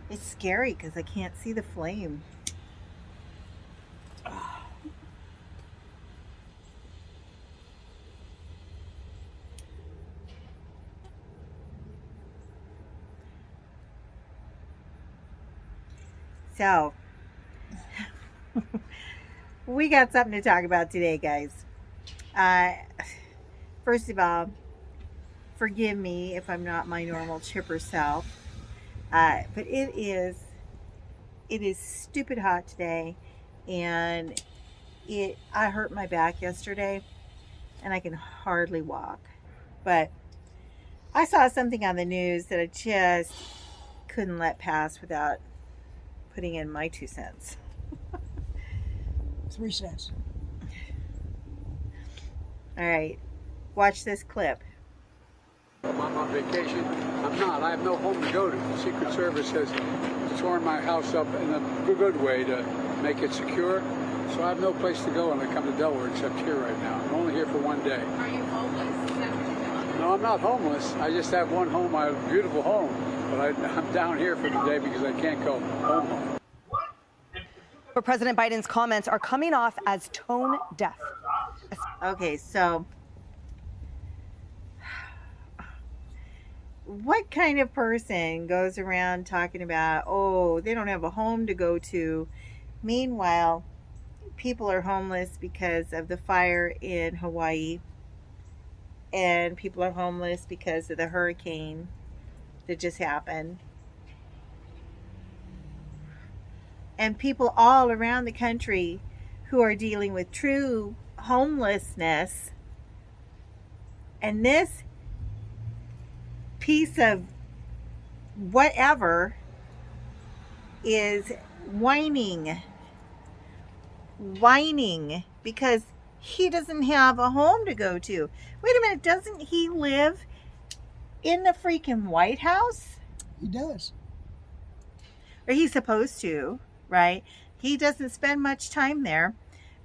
It's scary because I can't see the flame. So, we got something to talk about today, guys. Uh, First of all, forgive me if I'm not my normal chipper self, but it is stupid hot today, and it I hurt my back yesterday, and I can hardly walk. But I saw something on the news that I just couldn't let pass without putting in my 2 cents. 3 cents. All right, watch this clip. I'm on vacation. I'm not. I have no home to go to. The Secret Service has torn my house up in a good way to make it secure. So I have no place to go when I come to Delaware except here right now. I'm only here for one day. Are you homeless? Is that what you're doing? No, I'm not homeless. I just have one home. I have a beautiful home. But I'm down here for the day because I can't go home. But President Biden's comments are coming off as tone deaf. Okay, so what kind of person goes around talking about, oh, they don't have a home to go to? Meanwhile, people are homeless because of the fire in Hawaii, and people are homeless because of the hurricane that just happened. And people all around the country who are dealing with true homelessness. And this piece of whatever is whining because he doesn't have a home to go to. Wait a minute, doesn't he live in the freaking White House? He does. Or he's supposed to, right? He doesn't spend much time there,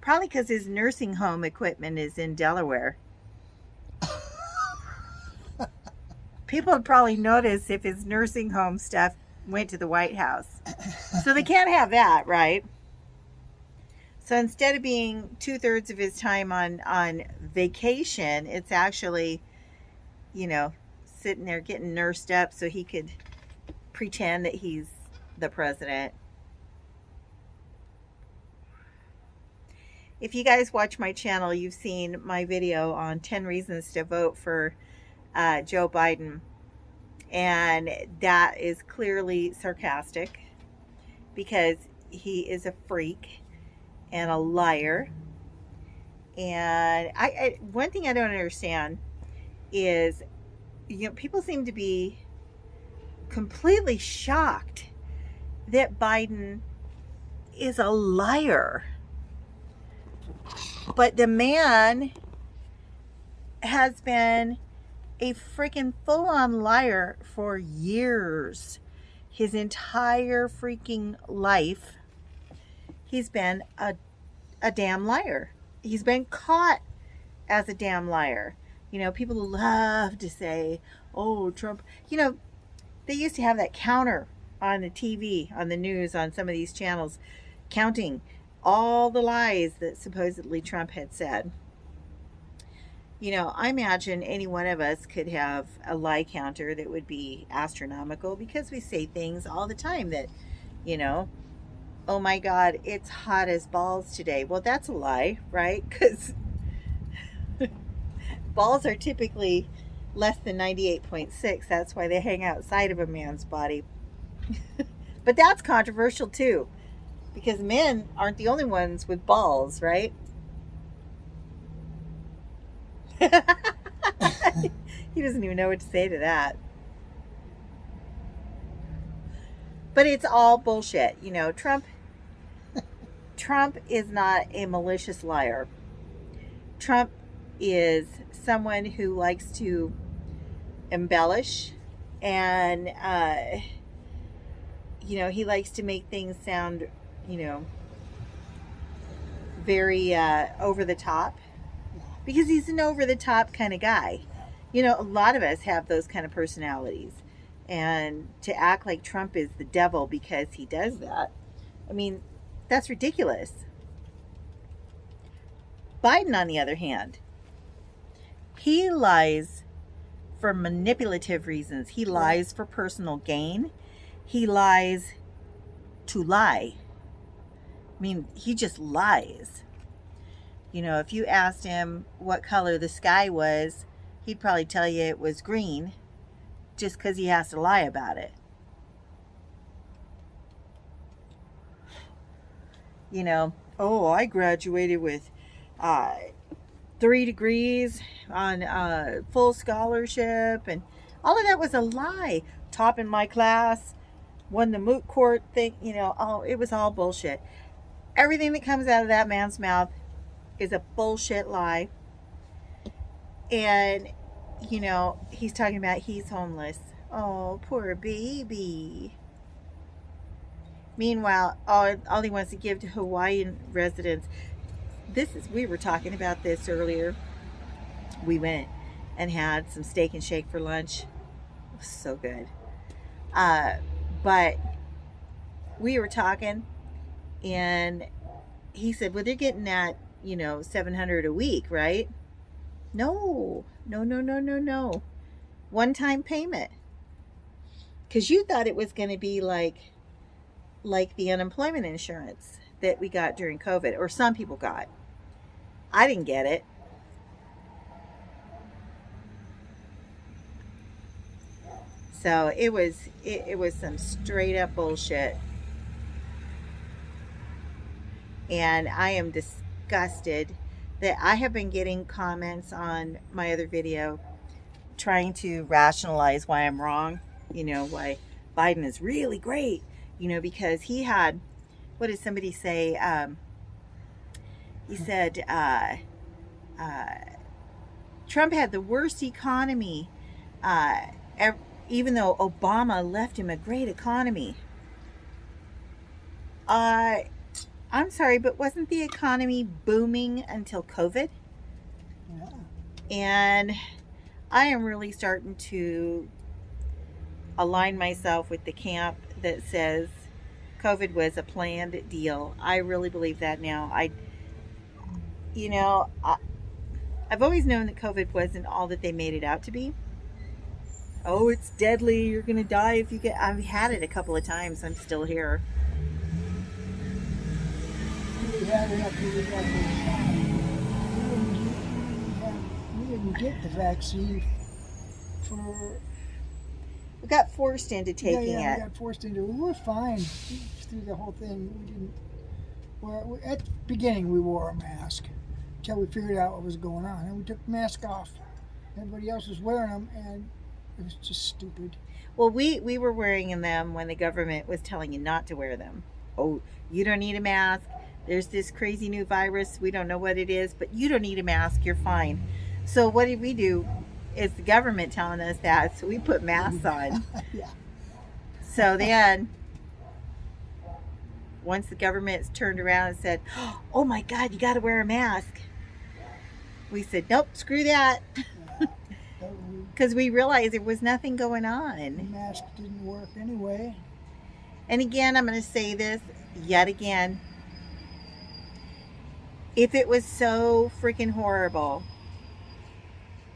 probably because his nursing home equipment is in Delaware. People would probably notice if his nursing home stuff went to the White House. So they can't have that, right? So instead of being 2/3 of his time on vacation, it's actually, sitting there getting nursed up so he could pretend that he's the president. If you guys watch my channel, you've seen my video on 10 reasons to vote for Joe Biden. And that is clearly sarcastic because he is a freak and a liar. And one thing I don't understand is, people seem to be completely shocked that Biden is a liar. But the man has been a freaking full-on liar for years. His entire freaking life, he's been a damn liar. He's been caught as a damn liar. People love to say, oh, Trump, they used to have that counter on the TV, on the news, on some of these channels, counting all the lies that supposedly Trump had said. I imagine any one of us could have a lie counter that would be astronomical because we say things all the time that, oh my God, it's hot as balls today. Well, that's a lie, right? Because balls are typically less than 98.6. That's why they hang outside of a man's body. But that's controversial too, because men aren't the only ones with balls, right? He doesn't even know what to say to that. But it's all bullshit. Trump is not a malicious liar. Trump is someone who likes to embellish, and he likes to make things sound, very over the top, because he's an over the top kind of guy. A lot of us have those kind of personalities. and to act like Trump is the devil because he does that. I mean, that's ridiculous. Biden, on the other hand, he lies for manipulative reasons. He lies for personal gain. He lies to lie. I mean, he just lies. You know, if you asked him what color the sky was, he'd probably tell you it was green, just because he has to lie about it. You know, oh, I graduated with 3 degrees on full scholarship, and all of that was a lie. Top in my class, won the moot court thing, you know, oh, it was all bullshit. Everything that comes out of that man's mouth is a bullshit lie. And, you know, he's talking about he's homeless. Oh, poor baby. Meanwhile, all he wants to give to Hawaiian residents. We were talking about this earlier. We went and had some steak and shake for lunch. It was so good. But we were talking, and he said, well, they're getting that, you know, $700 a week, right? No. One-time payment. Because you thought it was going to be like the unemployment insurance that we got during COVID, or some people got. I didn't get it. So it was some straight up bullshit. And I am disgusted that I have been getting comments on my other video trying to rationalize why I'm wrong. You know, why Biden is really great. You know, because he had, what did somebody say? He said Trump had the worst economy, even though Obama left him a great economy. I'm sorry, but wasn't the economy booming until COVID? Yeah. And I am really starting to align myself with the camp that says COVID was a planned deal. I really believe that now. I've always known that COVID wasn't all that they made it out to be. Oh, it's deadly. You're going to die if you get... I've had it a couple of times. I'm still here. We had it after we got we didn't get the vaccine for... We got forced into taking it. We got forced into it. We were fine through the whole thing. We didn't... Well, at the beginning, we wore a mask until we figured out what was going on. And we took the mask off. Everybody else was wearing them, and it was just stupid. Well, we were wearing them when the government was telling you not to wear them. Oh, you don't need a mask. There's this crazy new virus. We don't know what it is, but you don't need a mask. You're fine. So what did we do? It's the government telling us that, so we put masks on. Yeah. So then, once the government turned around and said, oh my God, you got to wear a mask. We said, nope, screw that. Because we realized there was nothing going The on. mask didn't work anyway. And again, I'm going to say this yet again. If it was so freaking horrible,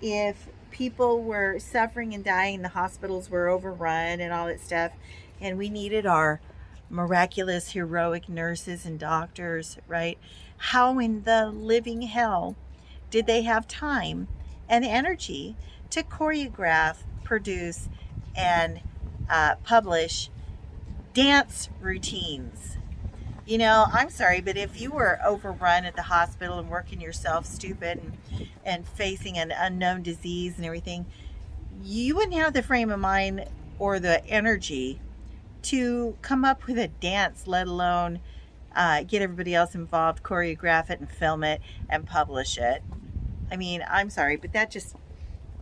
if people were suffering and dying, the hospitals were overrun and all that stuff, and we needed our miraculous, heroic nurses and doctors, right? How in the living hell did they have time and energy to choreograph, produce, and publish dance routines? You know, I'm sorry, but if you were overrun at the hospital and working yourself stupid and facing an unknown disease and everything, you wouldn't have the frame of mind or the energy to come up with a dance, let alone get everybody else involved, choreograph it and film it and publish it. I mean, I'm sorry, but that just,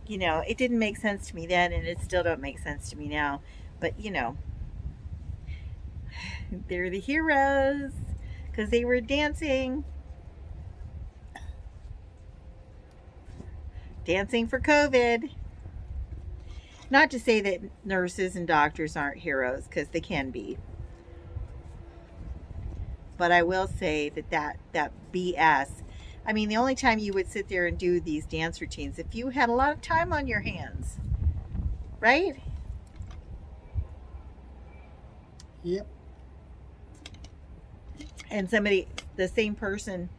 you know, it didn't make sense to me then, and it still don't make sense to me now. But, you know, they're the heroes because they were dancing for COVID. Not to say that nurses and doctors aren't heroes, because they can be. But I will say that BS. I mean, the only time you would sit there and do these dance routines if you had a lot of time on your hands, right? Yep. And the same person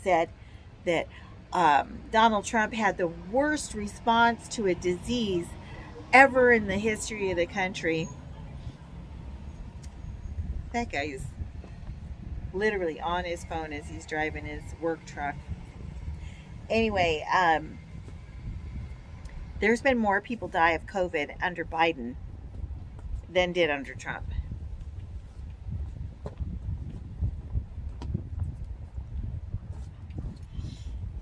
said that Donald Trump had the worst response to a disease ever in the history of the country. That guy is literally on his phone as he's driving his work truck. Anyway, there's been more people die of COVID under Biden than did under Trump.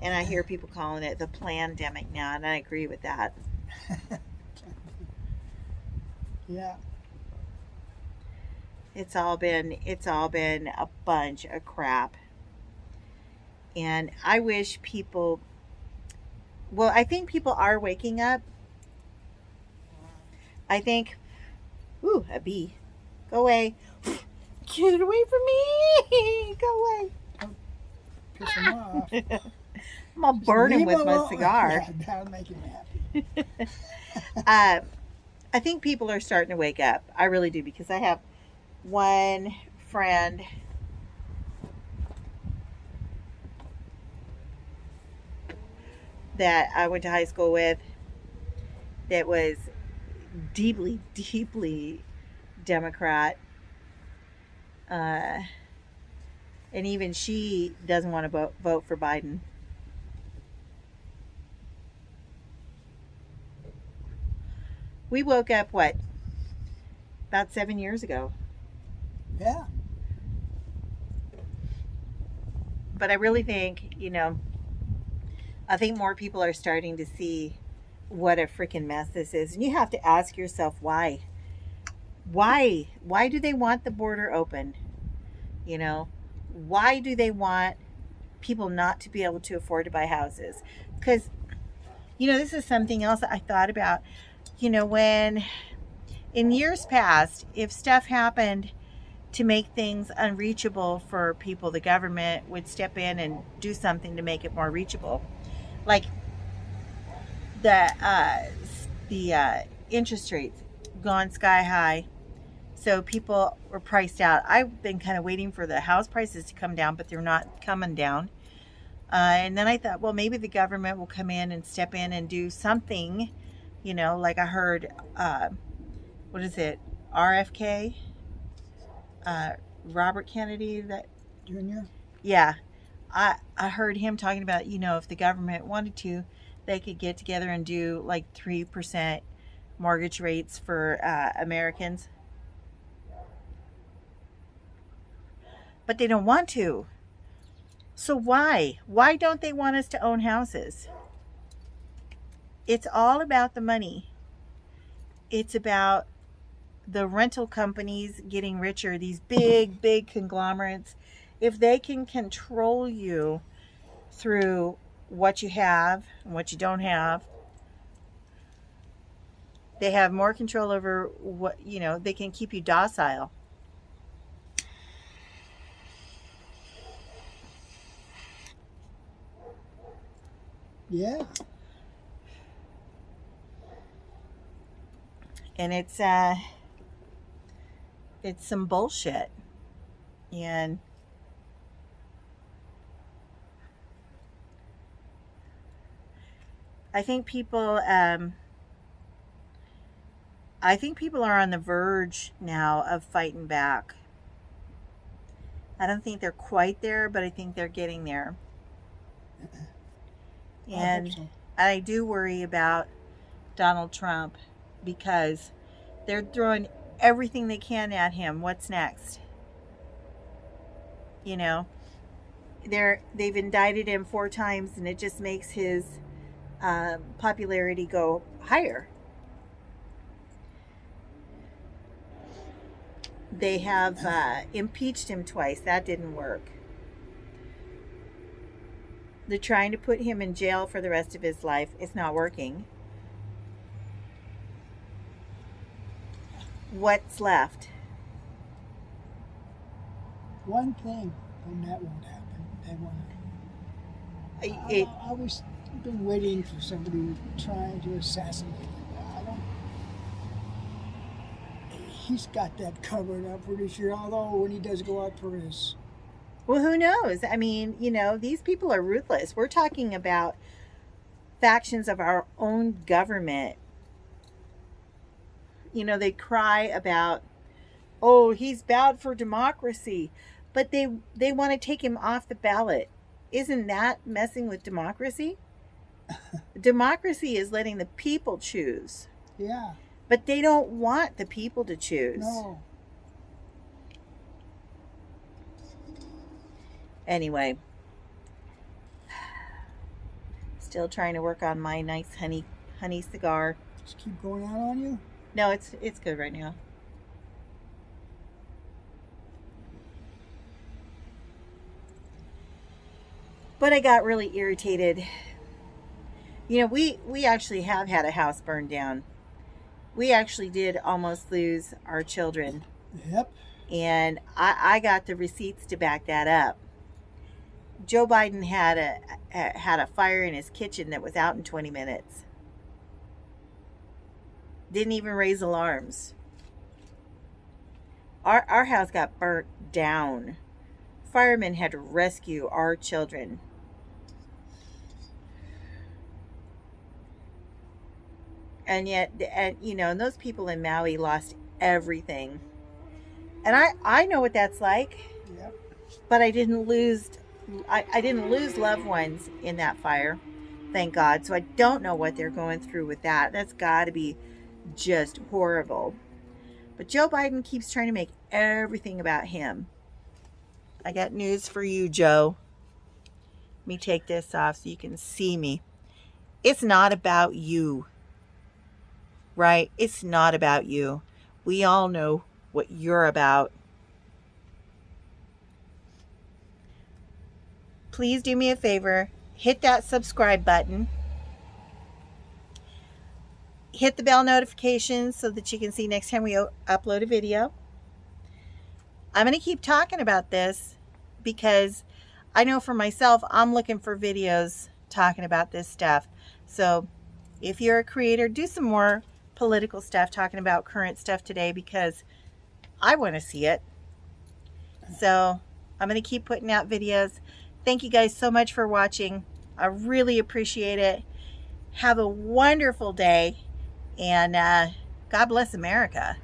And I hear people calling it the plandemic now, and I agree with that. Yeah. It's all been a bunch of crap. And I wish people, well, I think people are waking up. I think, ooh, a bee. Go away. Get it away from me. Go away. Piss him off. I'm gonna burn him Leave with my alone. cigar. Yeah, that'll make him happy. I think people are starting to wake up. I really do, because I have one friend that I went to high school with that was deeply, deeply Democrat. And even she doesn't want to vote for Biden. We woke up, what, about 7 years ago. Yeah. But I really think, I think more people are starting to see what a freaking mess this is. And you have to ask yourself why. Why? Why do they want the border open? Why do they want people not to be able to afford to buy houses? Because, this is something else that I thought about. When in years past, if stuff happened to make things unreachable for people, the government would step in and do something to make it more reachable. Like the interest rates gone sky high, so people were priced out. I've been kind of waiting for the house prices to come down, but they're not coming down. And then I thought, well, maybe the government will come in and step in and do something. Like I heard, what is it, RFK, Robert Kennedy, that Junior? yeah, I heard him talking about, if the government wanted to, they could get together and do like 3% mortgage rates for Americans. But they don't want to. So why? Why don't they want us to own houses? It's all about the money. It's about the rental companies getting richer, these big, big conglomerates. If they can control you through what you have and what you don't have, they have more control over what, they can keep you docile. Yeah. And it's some bullshit. And I think people are on the verge now of fighting back. I don't think they're quite there, but I think they're getting there. And I hope so. I do worry about Donald Trump, because they're throwing everything they can at him. What's next? They've indicted him 4 times, and it just makes his popularity go higher. They have impeached him twice. That didn't work. They're trying to put him in jail for the rest of his life. It's not working. what's left? One thing, and that won't happen. They want to. It, I was been waiting for somebody trying to assassinate him. I don't. He's got that covered up pretty sure. Although when he does go out for his, well, who knows? I mean, you know, these people are ruthless. We're talking about factions of our own government. You know, they cry about, oh, he's bad for democracy, but they want to take him off the ballot. Isn't that messing with democracy? Democracy is letting the people choose, yeah, but they don't want the people to choose. no. Anyway, still trying to work on my nice honey cigar. Just keep going out on you. No, it's good right now. But I got really irritated. You know, we actually have had a house burned down. We actually did almost lose our children. Yep. And I got the receipts to back that up. Joe Biden had a fire in his kitchen that was out in 20 minutes. Didn't even raise alarms. Our house got burnt down. Firemen had to rescue our children. And yet, you know, and those people in Maui lost everything. And I know what that's like. Yep. But I didn't lose loved ones in that fire, thank God. So I don't know what they're going through with that. That's got to be just horrible. But Joe Biden keeps trying to make everything about him. I got news for you, Joe. Let me take this off so you can see me. It's not about you, right? It's not about you. We all know what you're about. Please do me a favor. Hit that subscribe button. Hit the bell notifications so that you can see next time we upload a video. I'm going to keep talking about this because I know for myself, I'm looking for videos talking about this stuff. So if you're a creator, do some more political stuff, talking about current stuff today, because I want to see it. So I'm going to keep putting out videos. Thank you guys so much for watching. I really appreciate it. Have a wonderful day. And God bless America.